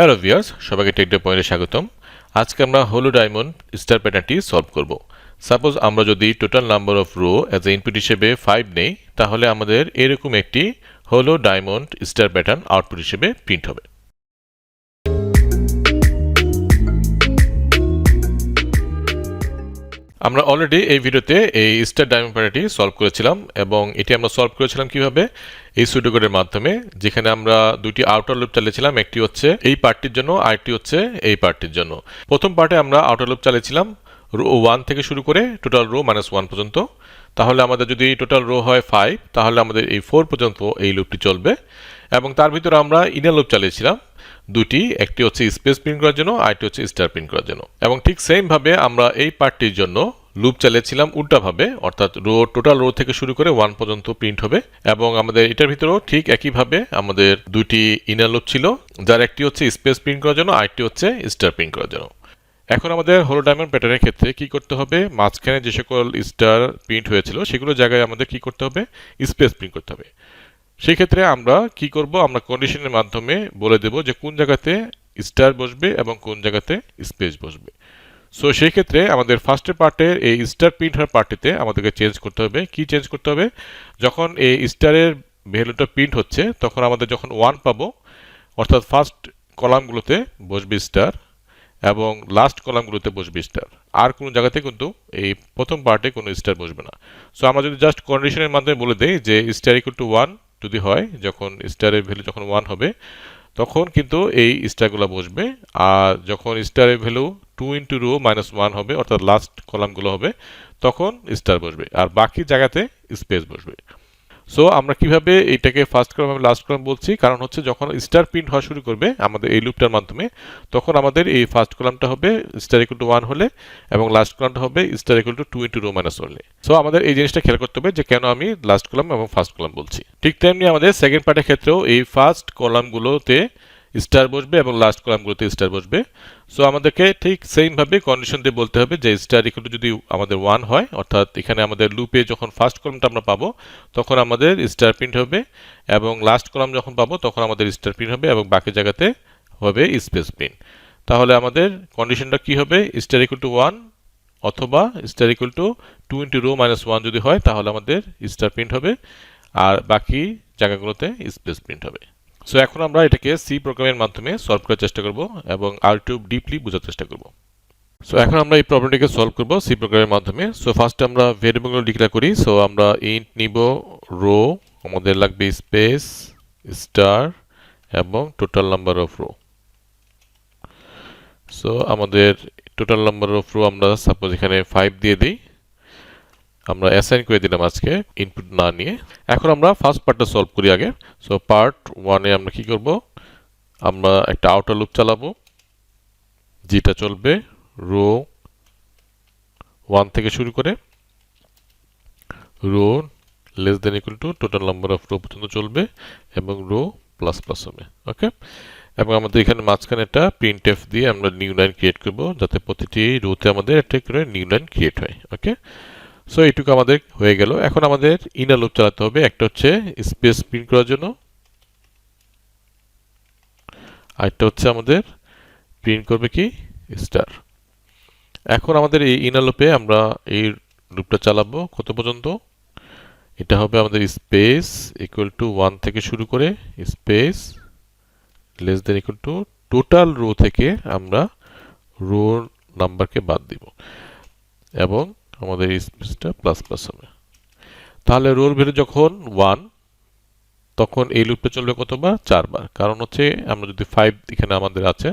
Hello viewers, সবাইকে take day পয়েন্টে স্বাগতম। আজকে আমরা হলো ডায়মন্ড স্টার প্যাটার্নটি সলভ করব। সাপোজ আমরা যদি total number of rho as a input হিসেবে 5 নেই, তাহলে আমাদের এরকম একটি হলো ডায়মন্ড স্টার প্যাটার্ন আউটপুট হিসেবে প্রিন্ট হবে। আমরা অলরেডি এই ভিডিওতে এই স্টার ডায়মন্ড প্যাটার্নটি সলভ করেছিলাম এবং এটি আমরা সলভ করেছিলাম কিভাবে, এই সুডোকোডের মাধ্যমে, যেখানে আমরা দুটি আউটার লুপ চালিয়েছিলাম। একটি হচ্ছে এই পার্টটির জন্য, আরেকটি হচ্ছে এই পার্টটির জন্য। প্রথম পার্টে আমরা আউটার লুপ চালিয়েছিলাম রো 1 থেকে শুরু করে টোটাল রো -1 পর্যন্ত। তাহলে আমাদের যদি টোটাল রো হয় 5, তাহলে আমাদের এই 4 পর্যন্ত এই লুপটি চলবে। এবং তার ভিতরে আমরা ইনার লুপ চালিয়েছিলাম দুটি, একটি হচ্ছে স্পেস প্রিন্ট করার জন্য, আরেকটি হচ্ছে স্টার প্রিন্ট করার জন্য। এবং ঠিক সেম ভাবে আমরা এই পার্টটির জন্য লুপ চালিয়েছিলাম উল্টাভাবে, অর্থাৎ টোটাল রো থেকে শুরু করে 1 পর্যন্ত প্রিন্ট হবে। এবং আমাদের এটার ভিতরেও ঠিক একইভাবে আমাদের দুটি ইনার লুপ ছিল, যার একটি হচ্ছে স্পেস প্রিন্ট করার জন্য, আরেকটি হচ্ছে স্টার প্রিন্ট করার জন্য। এখন আমাদের হলো ডায়মন্ড প্যাটার্নের ক্ষেত্রে কি করতে হবে, মাঝখানে যে সকল স্টার প্রিন্ট হয়েছিল সেগুলো জায়গায় আমাদের কি করতে হবে, স্পেস প্রিন্ট করতে হবে। সেই ক্ষেত্রে আমরা কি করব, আমরা কন্ডিশনের মাধ্যমে বলে দেব যে কোন জায়গাতে স্টার বসবে এবং কোন জায়গাতে স্পেস বসবে। সো সেই ক্ষেত্রে আমাদের ফার্স্টের পার্টের এই স্টার প্রিন্ট হওয়ার পার্টিতে আমাদেরকে চেঞ্জ করতে হবে। কি চেঞ্জ করতে হবে, যখন এই স্টারের ভ্যালুটা প্রিন্ট হচ্ছে তখন আমাদের যখন 1 পাবো, অর্থাৎ ফার্স্ট কলামগুলোতে বসবে স্টার এবং লাস্ট কলামগুলোতে বসবে স্টার। আর কোনো জায়গাতে কিন্তু এই প্রথম পার্টে কোনো স্টার বসবে না। সো আমরা যদি জাস্ট কন্ডিশনের মাধ্যমে বলে দেই যে স্টার ইকুয়াল টু 1 যদি হয়, যখন স্টারের ভ্যালু যখন 1 হবে তখন কিন্তু এই স্টারগুলো বসবে। আর যখন স্টারের ভ্যালু 2 ইন্টু রো -1 হবে, অর্থাৎ লাস্ট কলামগুলো হবে, তখন স্টার বসবে আর বাকি জায়গাতে স্পেস বসবে। সো আমরা কিভাবে এটাকে ফার্স্ট কলাম এবং লাস্ট কলাম বলছি, কারণ হচ্ছে যখন স্টার প্রিন্ট হওয়া শুরু করবে আমাদের এই লুপটার মাধ্যমে, তখন আমাদের এই ফার্স্ট কলামটা হবে স্টার ইকুয়াল টু 1 হলে এবং লাস্ট কলামটা হবে star equal to 2 into row -1 হলে। সো আমাদের এই জিনিসটা খেয়াল করতে হবে যে কেন আমি লাস্ট কলাম এবং ফার্স্ট কলাম বলছি। ঠিক তেমনি আমাদের সেকেন্ড পার্টের ক্ষেত্রেও এই ফার্স্ট কলামগুলোতে স্টার বসবে এবং লাস্ট কলামগুলোতে স্টার বসবে। সো আমাদেরকে ঠিক সেম ভাবে কন্ডিশন দিয়ে বলতে হবে যে স্টার ইকুয়াল টু যদি আমাদের 1 হয়, অর্থাৎ এখানে আমাদের লুপে যখন ফার্স্ট কলামটা আমরা পাবো তখন আমাদের স্টার প্রিন্ট হবে এবং লাস্ট কলাম যখন পাবো তখন আমাদের স্টার প্রিন্ট হবে এবং বাকি জায়গাতে হবে স্পেস প্রিন্ট। তাহলে আমাদের কন্ডিশনটা কি হবে, স্টার ইকুয়াল টু 1 অথবা star equal to 2 into row -1 যদি হয় তাহলে আমাদের স্টার প্রিন্ট হবে আর বাকি জায়গাগুলোতে স্পেস প্রিন্ট হবে। সো এখন আমরা এটাকে সি প্রোগ্রামের মাধ্যমে সলভ করার চেষ্টা করব এবং আর একটু ডিপলি বোঝার চেষ্টা করব। সো এখন আমরা এই প্রবলেমটিকে সলভ করব সি প্রোগ্রামের মাধ্যমে। সো ফার্স্টে আমরা ভেরিয়েবলগুলো ডিক্লেয়ার করি। সো আমরা ইন্ট নিব রো, আমাদের লাগবে স্পেস, স্টার এবং total number of rho. So আমাদের টোটাল নাম্বার অফ রো আমরা সাপোজ এখানে 5 দিয়ে দিই, আমরা অ্যাসাইন করে দিলাম আজকে ইনপুট না নিয়ে। এখন আমরা ফার্স্ট পার্টটা সলভ করি আগে। সো পার্ট 1 এ আমরা কি করব, আমরা একটা আউটার লুপ চালাবো যেটা চলবে রো 1 থেকে শুরু করে row less than equal to total number of row পর্যন্ত চলবে এবং রো প্লাস প্লাস হবে। ওকে, এবং আমাদের এখানে মাঝখানে একটা প্রিন্টএফ দিয়ে আমরা নিউ লাইন ক্রিয়েট করব যাতে প্রতিটি রোতে আমাদের একটা করে নিউ লাইন ক্রিয়েট হয়। ওকে, সো এইটুকু আমাদের হয়ে গেল। এখন আমাদের ইনার লুপ চালাতে হবে, একটা হচ্ছে স্পেস প্রিন্ট করার জন্য, আরেকটা হচ্ছে আমাদের প্রিন্ট করবে কি স্টার। এখন আমাদের এই ইনার লুপে আমরা এই লুপটা চালাবো কত পর্যন্ত, এটা হবে আমাদের স্পেস ইকুয়াল টু 1 থেকে শুরু করে space less than equal to total row থেকে আমরা রো নাম্বারকে বাদ দিব এবং আমাদের স্পেসটা প্লাস প্লাস হবে। তাহলে রোর ভ্যালু যখন 1 তখন এই লুপটা চলবে কতবার, 4 বার। কারণ হচ্ছে আমরা যদি 5 এখানে আমাদের আছে,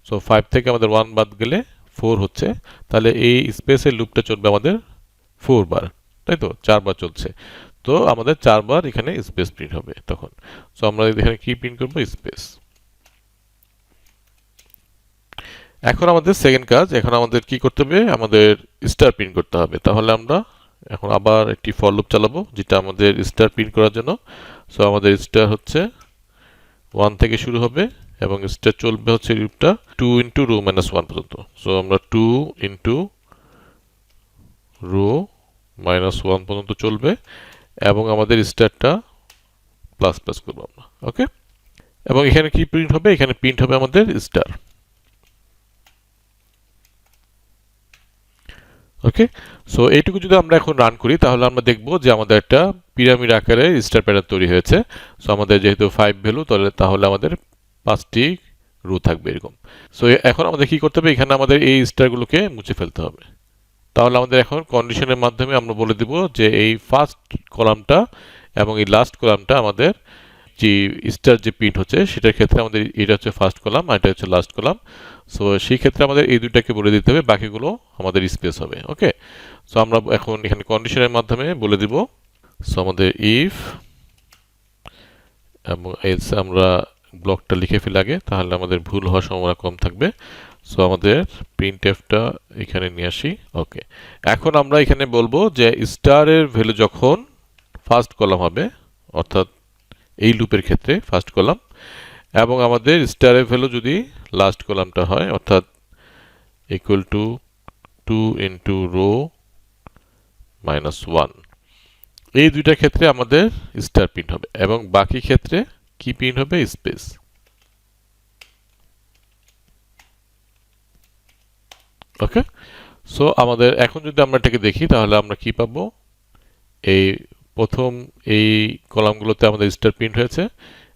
সো 5 থেকে আমাদের 1 বাদ গেলে 4 হচ্ছে, তাহলে এই স্পেসের লুপটা চলবে আমাদের 4 বার, তাই তো, 4 বার চলছে। তো আমাদের 4 বার এখানে স্পেস প্রিন্ট হবে তখন। সো আমরা এখানে কি প্রিন্ট করব, স্পেস। এখন আমাদের সেকেন্ড কাজ, এখন আমাদের কি করতে হবে, আমাদের স্টার প্রিন্ট করতে হবে। তাহলে আমরা এখন আবার একটি ফর লুপ চালাবো যেটা আমাদের স্টার প্রিন্ট করার জন্য। সো আমাদের স্টার হচ্ছে 1 থেকে শুরু হবে এবং স্টার চলবে হচ্ছে লুপটা 2 ইন্টু রো -1 পর্যন্ত। সো আমরা 2 ইন্টু রো -1 পর্যন্ত চলবে এবং আমাদের স্টারটা প্লাস প্লাস করবো আমরা। ওকে, এবং এখানে কি প্রিন্ট হবে, এখানে প্রিন্ট হবে আমাদের স্টার। ওকে, সো এইটুকু যদি আমরা এখন রান করি তাহলে আমরা দেখব যে আমাদের একটা পিরামিড আকারে স্টার প্যাটার্ন তৈরি হয়েছে। সো আমাদের যেহেতু 5 ভ্যালু, তাহলে আমাদের 5টি রো থাকবে এরকম। সো এখন আমাদের কি করতে হবে, এখানে আমাদের এই স্টারগুলোকে মুছে ফেলতে হবে। তাহলে আমাদের এখন কন্ডিশনের মাধ্যমে আমরা বলে দিব যে এই ফার্স্ট কলামটা এবং এই লাস্ট কলামটা আমাদের যে স্টার যে প্রিন্ট হচ্ছে সেটার ক্ষেত্রে আমাদের এটা হচ্ছে ফার্স্ট কলাম আর এটা হচ্ছে লাস্ট কলাম। সো সেই ক্ষেত্রে আমাদের এই দুটাকে বলে দিতে হবে, বাকিগুলো আমাদের স্পেস হবে। ওকে, সো আমরা এখন এখানে কন্ডিশনের মাধ্যমে বলে দিব। সো আমাদের ইফ এবং এলস আমরা ব্লকটা লিখে ফেলে আগে, তাহলে আমাদের ভুল হওয়ার সম্ভাবনা কম থাকবে। সো আমাদের প্রিন্টএফটা এখানে নিয়ে আসি। ওকে, এখন আমরা এখানে বলবো যে স্টারের ভ্যালু যখন ফার্স্ট কলাম হবে, অর্থাৎ এই লুপের ক্ষেত্রে ফার্স্ট কলাম, এবং আমাদের স্টারের ভ্যালু যদি লাস্ট কলামটা হয়, অর্থাৎ equal to 2 into row minus 1, এই দুইটা ক্ষেত্রে আমাদের স্টার প্রিন্ট হবে এবং বাকি ক্ষেত্রে কি প্রিন্ট হবে, স্পেস। ওকে, সো আমাদের এখন যদি আমরা এটাকে দেখি তাহলে আমরা কি পাবো, এই প্রথম এই কলামগুলোতে আমাদের স্টার প্রিন্ট হয়েছে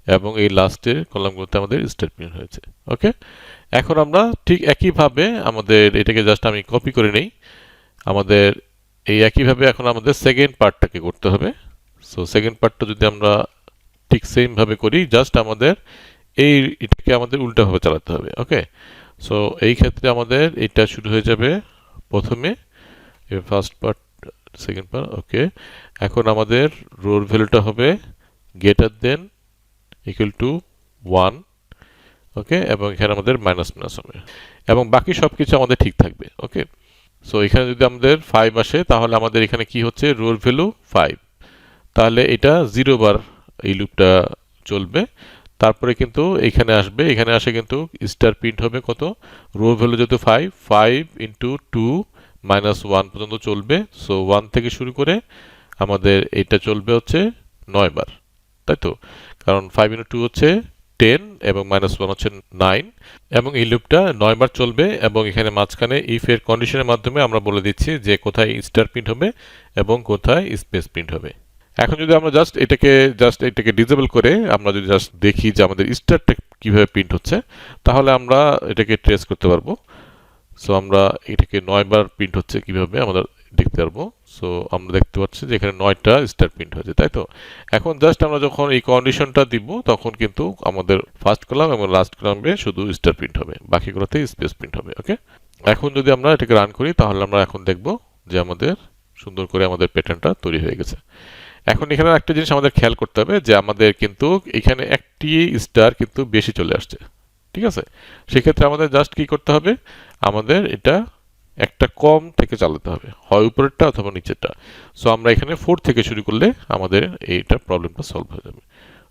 এবং এই লাস্টের কলামগুলোতে আমাদের স্টার প্রিন্ট হয়েছে। ওকে, এখন আমরা ঠিক একইভাবে আমাদের এটাকে জাস্ট আমি কপি করে নেই, আমাদের এই একইভাবে এখন আমাদের সেকেন্ড পার্টটাকে করতে হবে। সো সেকেন্ড পার্টটা যদি আমরা ঠিক সেম ভাবে করি, জাস্ট আমাদের এটাকে আমাদের উল্টাভাবে চালাতে হবে। ওকে, সো এই ক্ষেত্রে আমাদের এটা শুরু হয়ে যাবে প্রথমে ফার্স্ট পার্ট সেকেন্ড পার্ট। ওকে, এখন আমাদের রোর ভ্যালুটা হবে গ্রেটার দেন ইকুয়াল টু 1। ওকে, এবং এখানে আমাদের মাইনাস মাইনাস হবে এবং বাকি সব কিছু আমাদের ঠিক থাকবে। ওকে, সো এখানে যদি আমাদের 5 আসে তাহলে আমাদের এখানে কি হচ্ছে, রোর ভ্যালু 5, তাহলে এটা 0 বার এই লুপটা চলবে। তারপরে কিন্তু এখানে আসবে, এখানে আসে কিন্তু স্টার প্রিন্ট হবে কত, রো ভ্যালু যেহেতু 5 ইন্টু 2 মাইনাস 1 পর্যন্ত চলবে। সো 1 থেকে শুরু করে আমাদের এটা চলবে হচ্ছে 9 বার, তাই তো, কারণ 5 ইন্টু 2 হচ্ছে 10 এবং মাইনাস 1 হচ্ছে 9, এবং এই লুপটা 9 বার চলবে এবং এখানে মাঝখানে ইফ এর কন্ডিশনের মাধ্যমে আমরা বলে দিচ্ছি যে কোথায় স্টার প্রিন্ট হবে এবং কোথায় স্পেস প্রিন্ট হবে। এখন যদি আমরা জাস্ট এটাকে ডিসেবল করে আমরা যদি জাস্ট দেখি যে আমাদের স্টারটা কিভাবে প্রিন্ট হচ্ছে, তাহলে আমরা এটাকে ট্রেস করতে পারবো। সো আমরা এটাকে 9 বার প্রিন্ট হচ্ছে কিভাবে আমরা দেখতে পারবো। সো আমরা দেখতে পাচ্ছি যে এখানে 9টা স্টার প্রিন্ট হয়েছে, তাই তো। এখন জাস্ট আমরা যখন এই কন্ডিশনটা দিব তখন কিন্তু আমাদের ফার্স্ট কলাম এবং লাস্ট কলামে শুধু স্টার প্রিন্ট হবে, বাকিগুলোতে স্পেস প্রিন্ট হবে। ওকে, এখন যদি আমরা এটাকে রান করি তাহলে আমরা এখন দেখব যে আমাদের সুন্দর করে আমাদের প্যাটার্নটা তৈরি হয়ে গেছে। এখন এখানে একটা জিনিস আমাদের খেয়াল করতে হবে যে আমাদের কিন্তু এখানে একটি স্টার কিন্তু বেশি চলে আসছে, ঠিক আছে। সেক্ষেত্রে আমাদের জাস্ট কি করতে হবে, আমাদের এটা একটা কম থেকে চালাতে হবে, হয় উপরেরটা অথবা নিচেরটা। সো আমরা এখানে 4 থেকে শুরু করলে আমাদের এইটা প্রবলেমটা সলভ হয়ে যাবে।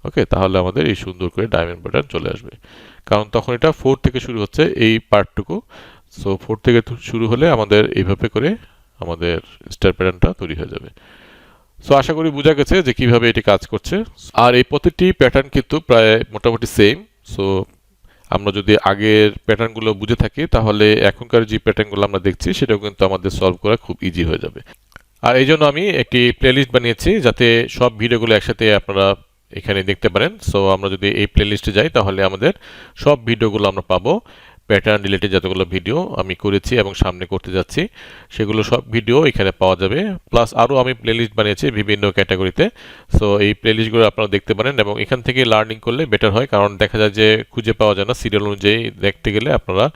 ওকে, তাহলে আমাদের এই সুন্দর করে ডায়মন্ড প্যাটার্ন চলে আসবে, কারণ তখন এটা 4 থেকে শুরু হচ্ছে এই পার্টটুকু। সো 4 থেকে শুরু হলে আমাদের এইভাবে করে আমাদের স্টার প্যাটার্নটা তৈরি হয়ে যাবে। সো আশা করি বোঝা গেছে যে কিভাবে এটি কাজ করছে, আর এই প্রতিটি প্যাটার্ন কিন্তু প্রায় মোটামুটি সেম। সো আমরা যদি আগের প্যাটার্নগুলো বুঝে থাকি তাহলে এখনকার যে প্যাটার্নগুলো আমরা দেখছি সেটাও কিন্তু আমাদের সলভ করা খুব ইজি হয়ে যাবে। আর এই জন্য আমি একটি প্লেলিস্ট বানিয়েছি যাতে সব ভিডিওগুলো একসাথে আপনারা এখানে দেখতে পারেন। সো আমরা যদি এই প্লেলিস্টে যাই তাহলে আমাদের সব ভিডিওগুলো আমরা পাবো, প্যাটার্ন রিলেটেড যতগুলো ভিডিও আমি করেছি এবং সামনে করতে যাচ্ছি সেগুলো সব ভিডিও এখানে পাওয়া যাবে। প্লাস আরও আমি প্লেলিস্ট বানিয়েছি বিভিন্ন ক্যাটাগরিতে। সো এই প্লেলিস্টগুলো আপনারা দেখতে পারেন এবং এখান থেকে লার্নিং করলে বেটার হয়, কারণ দেখা যায় যে খুঁজে পাওয়া যায় না সিরিয়াল অনুযায়ী দেখতে গেলে। আপনারা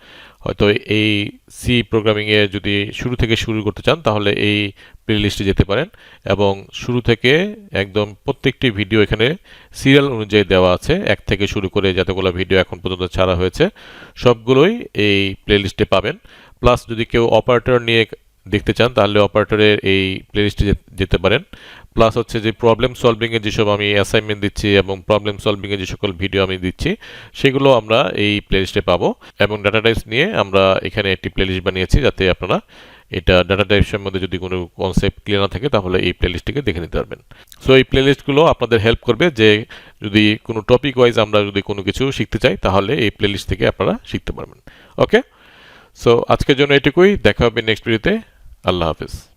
হয়তো এই সি প্রোগ্রামিংয়ে যদি শুরু থেকে শুরু করতে চান তাহলে এই প্লেলিস্টে যেতে পারেন এবং শুরু থেকে একদম প্রত্যেকটি ভিডিও এখানে সিরিয়াল অনুযায়ী দেওয়া আছে, 1 থেকে শুরু করে যতগুলো ভিডিও এখন পর্যন্ত ছাড়া হয়েছে সবগুলোই এই প্লেলিস্টে পাবেন। প্লাস যদি কেউ অপারেটর নিয়ে দেখতে চান তাহলে অপারেটরের এই প্লেলিস্টে যেতে পারেন। প্লাস হচ্ছে যে প্রবলেম সলভিংয়ে যেসব আমি অ্যাসাইনমেন্ট দিচ্ছি এবং প্রবলেম সলভিংয়ে যে সকল ভিডিও আমি দিচ্ছি সেগুলো আমরা এই প্লেলিস্টে পাবো। এবং ডাটা টাইপস নিয়ে আমরা এখানে একটি প্লেলিস্ট বানিয়েছি যাতে আপনারা এটা ডাটা টাইপসের মধ্যে যদি কোনো কনসেপ্ট ক্লিয়ার না থাকে তাহলে এই প্লেলিস্টটিকে দেখে নিতে পারবেন। সো এই প্লেলিস্টগুলো আপনাদের হেল্প করবে যে যদি কোনো টপিক ওয়াইজ আমরা যদি কোনো কিছু শিখতে চাই তাহলে এই প্লেলিস্ট থেকে আপনারা শিখতে পারবেন। ওকে, সো আজকের জন্য এটুকুই, দেখা হবে নেক্সট ভিডিওতে। আল্লাহ হাফেজ।